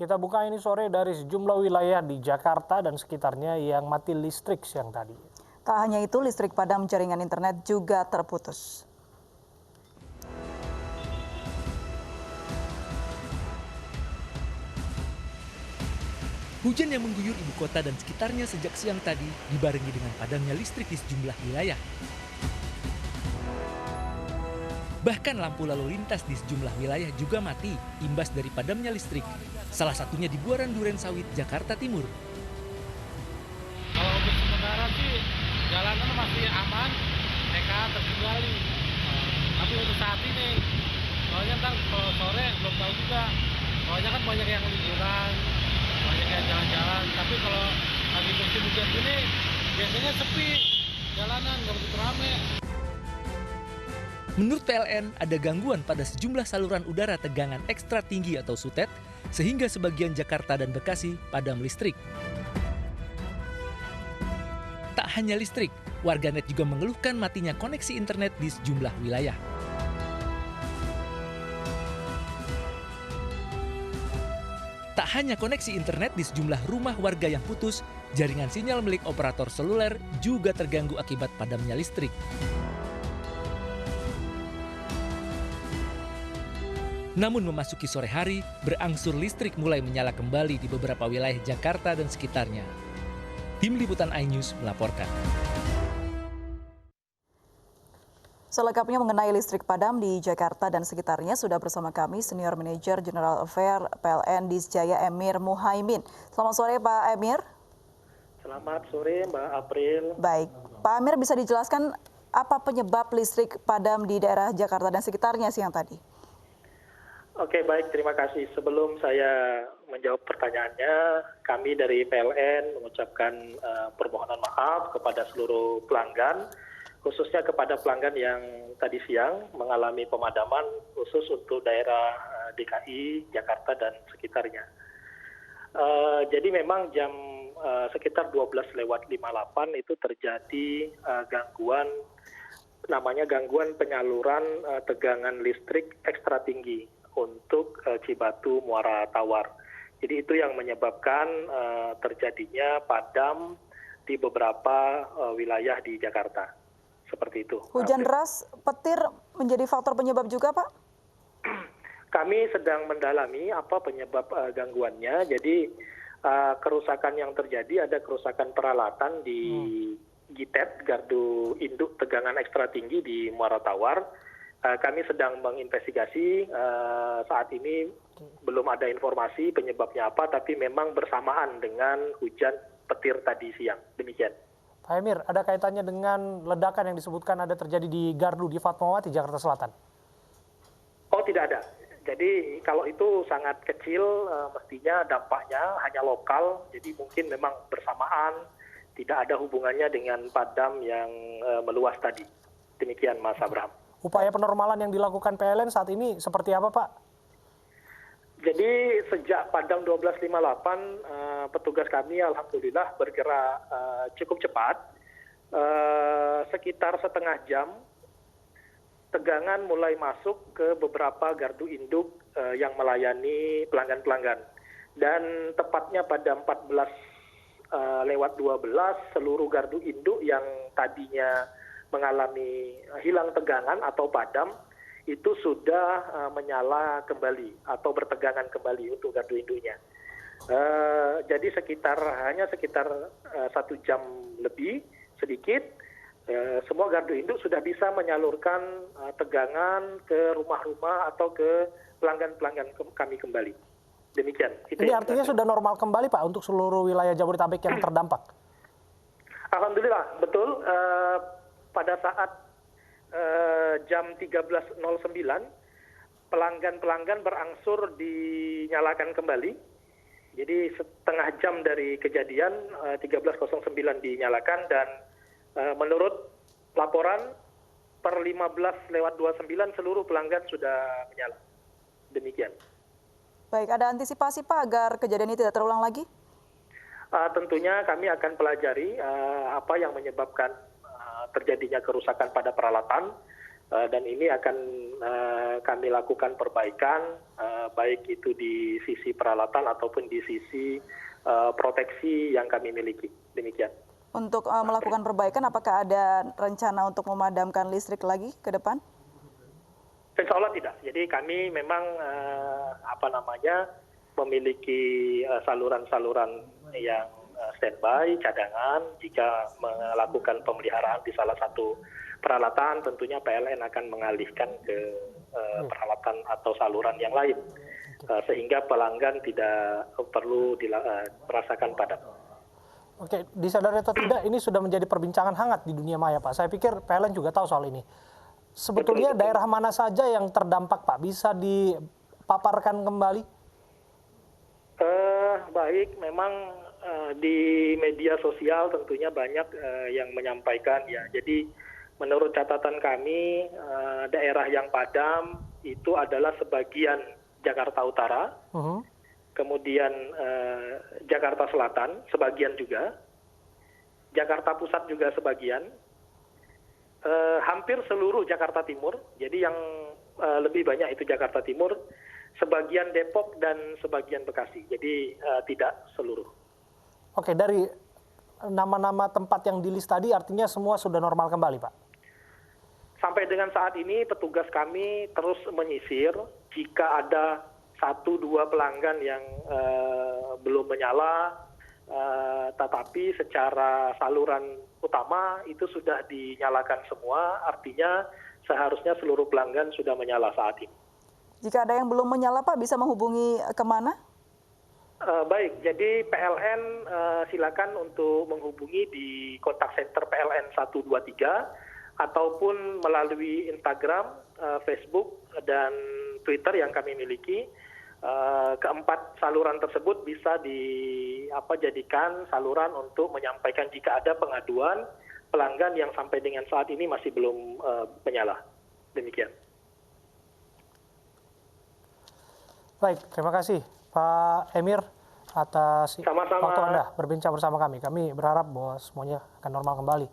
Kita buka ini sore dari sejumlah wilayah di Jakarta dan sekitarnya yang mati listrik siang tadi. Tak hanya itu, listrik padam jaringan internet juga terputus. Hujan yang mengguyur ibu kota dan sekitarnya sejak siang tadi dibarengi dengan padamnya listrik di sejumlah wilayah. Bahkan lampu lalu lintas di sejumlah wilayah juga mati imbas dari padamnya listrik. Salah satunya di Buaran Duren Sawit, Jakarta Timur. Kalau untuk sementara sih jalanan masih aman, mereka terkendali. Tapi untuk saat ini, soalnya ntar kalau sore belum tahu juga. Soalnya kan banyak yang liburan, banyak yang jalan-jalan. Tapi kalau lagi musim hujan gini, biasanya sepi jalanan, nggak begitu rame. Menurut PLN, ada gangguan pada sejumlah saluran udara tegangan ekstra tinggi atau SUTET, sehingga sebagian Jakarta dan Bekasi padam listrik. Tak hanya listrik, warganet juga mengeluhkan matinya koneksi internet di sejumlah wilayah. Tak hanya koneksi internet di sejumlah rumah warga yang putus, jaringan sinyal milik operator seluler juga terganggu akibat padamnya listrik. Namun memasuki sore hari, berangsur listrik mulai menyala kembali di beberapa wilayah Jakarta dan sekitarnya. Tim Liputan iNews melaporkan. Selengkapnya mengenai listrik padam di Jakarta dan sekitarnya sudah bersama kami Senior Manager General Affair PLN Disjaya Emir Muhaimin. Selamat sore Pak Emir. Selamat sore Mbak April. Baik, Pak Emir bisa dijelaskan apa penyebab listrik padam di daerah Jakarta dan sekitarnya siang tadi? Oke, baik, terima kasih. Sebelum saya menjawab pertanyaannya, kami dari PLN mengucapkan permohonan maaf kepada seluruh pelanggan, khususnya kepada pelanggan yang tadi siang mengalami pemadaman khusus untuk daerah DKI, Jakarta, dan sekitarnya. Jadi memang jam sekitar 12:58 itu terjadi gangguan, namanya gangguan penyaluran tegangan listrik ekstra tinggi untuk Cibatu Muara Tawar. Jadi itu yang menyebabkan terjadinya padam di beberapa wilayah di Jakarta. Seperti itu. Hujan deras, petir menjadi faktor penyebab juga, Pak? Kami sedang mendalami apa penyebab gangguannya. Jadi kerusakan yang terjadi ada kerusakan peralatan di GITET, Gardu Induk Tegangan Ekstra Tinggi di Muara Tawar. Kami sedang menginvestigasi, saat ini belum ada informasi penyebabnya apa, tapi memang bersamaan dengan hujan petir tadi siang. Demikian. Pak Emir, ada kaitannya dengan ledakan yang disebutkan ada terjadi di Gardu di Fatmawati, Jakarta Selatan? Oh, tidak ada. Jadi kalau itu sangat kecil, mestinya dampaknya hanya lokal, jadi mungkin memang bersamaan, tidak ada hubungannya dengan padam yang meluas tadi. Demikian, Mas Abraham. Upaya penormalan yang dilakukan PLN saat ini seperti apa, Pak? Jadi sejak padam 12:58, petugas kami alhamdulillah bergerak cukup cepat. Sekitar setengah jam, tegangan mulai masuk ke beberapa gardu induk yang melayani pelanggan-pelanggan. Dan tepatnya pada 14:12, seluruh gardu induk yang tadinya mengalami hilang tegangan atau padam, itu sudah menyala kembali atau bertegangan kembali untuk gardu induknya. Jadi hanya sekitar 1 jam lebih sedikit, semua gardu induk sudah bisa menyalurkan tegangan ke rumah-rumah atau ke pelanggan-pelanggan kami kembali. Demikian. Ini artinya sudah normal kembali, Pak, untuk seluruh wilayah Jabodetabek yang terdampak? Alhamdulillah, betul. Pada saat jam 13:09, pelanggan-pelanggan berangsur dinyalakan kembali. Jadi setengah jam dari kejadian, 13:09 dinyalakan, dan menurut laporan per 15:29 seluruh pelanggan sudah menyala. Demikian. Baik, ada antisipasi Pak agar kejadian ini tidak terulang lagi? Tentunya kami akan pelajari apa yang menyebabkan terjadinya kerusakan pada peralatan. dan ini akan kami lakukan perbaikan, baik itu di sisi peralatan ataupun di sisi proteksi yang kami miliki. Demikian. Untuk melakukan perbaikan, apakah ada rencana untuk memadamkan listrik lagi ke depan? Insya Allah tidak. Jadi kami memang memiliki saluran-saluran yang standby, cadangan. Jika melakukan pemeliharaan di salah satu peralatan, tentunya PLN akan mengalihkan ke peralatan atau saluran yang lain, sehingga pelanggan tidak perlu merasakan padam. Oke, disadari atau tidak, ini sudah menjadi perbincangan hangat di dunia maya, Pak. Saya pikir PLN juga tahu soal ini. Sebetulnya daerah mana saja yang terdampak, Pak? Bisa dipaparkan kembali? Baik, memang di media sosial tentunya banyak yang menyampaikan ya. Jadi menurut catatan kami, daerah yang padam itu adalah sebagian Jakarta Utara, kemudian Jakarta Selatan sebagian juga, Jakarta Pusat juga sebagian, hampir seluruh Jakarta Timur. Jadi yang lebih banyak itu Jakarta Timur, sebagian Depok dan sebagian Bekasi. Jadi tidak seluruh. Oke, dari nama-nama tempat yang di list tadi artinya semua sudah normal kembali, Pak? Sampai dengan saat ini petugas kami terus menyisir. Jika ada 1-2 pelanggan yang belum menyala, tetapi secara saluran utama itu sudah dinyalakan semua, artinya seharusnya seluruh pelanggan sudah menyala saat ini. Jika ada yang belum menyala, Pak, bisa menghubungi kemana? Baik, jadi PLN silakan untuk menghubungi di kontak center PLN 123 ataupun melalui Instagram, Facebook, dan Twitter yang kami miliki. Keempat saluran tersebut bisa dijadikan saluran untuk menyampaikan jika ada pengaduan pelanggan yang sampai dengan saat ini masih belum menyala. Demikian. Baik, terima kasih Pak Emir atas Sama-sama. waktu Anda berbincang bersama kami. Kami berharap bahwa semuanya akan normal kembali.